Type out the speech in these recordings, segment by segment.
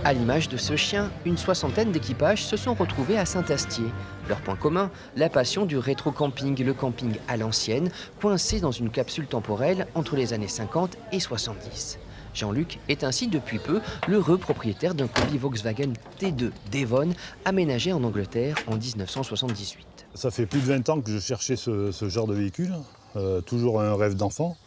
À l'image de ce chien, une soixantaine d'équipages se sont retrouvés à Saint-Astier. Leur point commun, la passion du rétro-camping, le camping à l'ancienne, coincé dans une capsule temporelle entre les années 50 et 70. Jean-Luc est ainsi depuis peu l'heureux propriétaire d'un combi Volkswagen T2 Devon aménagé en Angleterre en 1978. Ça fait plus de 20 ans que je cherchais ce genre de véhicule, toujours un rêve d'enfant.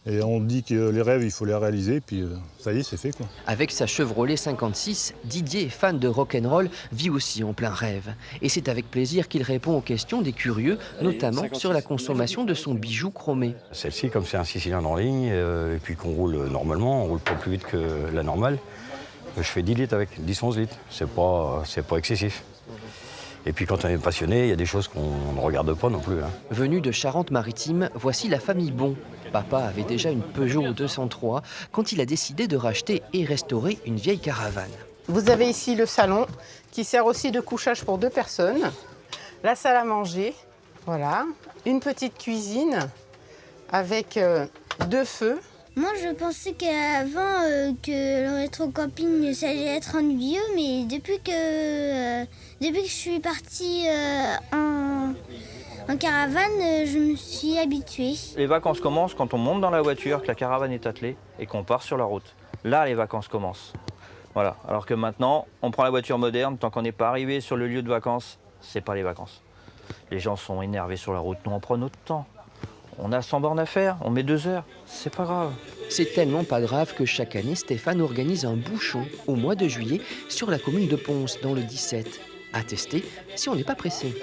Et on dit que les rêves, il faut les réaliser, puis ça y est, c'est fait, quoi. Avec sa Chevrolet 56, Didier, fan de rock'n'roll, vit aussi en plein rêve. Et c'est avec plaisir qu'il répond aux questions des curieux, notamment sur la consommation de son bijou chromé. Celle-ci, comme c'est un 6 cylindres en ligne, et puis qu'on roule normalement, on roule pas plus vite que la normale, je fais 10 litres avec, 10-11 litres. C'est pas excessif. Et puis quand on est passionné, il y a des choses qu'on ne regarde pas non plus. Venu de Charente-Maritime, voici la famille Bon. Papa avait déjà une Peugeot 203 quand il a décidé de racheter et restaurer une vieille caravane. Vous avez ici le salon qui sert aussi de couchage pour 2 personnes. La salle à manger, voilà. Une petite cuisine avec 2 feux. Moi, je pensais qu'avant que le rétro-camping, ça allait être ennuyeux, mais depuis que je suis partie en caravane, je me suis habituée. Les vacances commencent quand on monte dans la voiture, que la caravane est attelée et qu'on part sur la route. Là, les vacances commencent. Voilà. Alors que maintenant, on prend la voiture moderne, tant qu'on n'est pas arrivé sur le lieu de vacances, c'est pas les vacances. Les gens sont énervés sur la route, nous on prend notre temps. On a 100 bornes à faire, on met 2 heures, c'est pas grave. C'est tellement pas grave que chaque année, Stéphane organise un bouchon au mois de juillet sur la commune de Pons, dans le 17. À tester si on n'est pas pressé.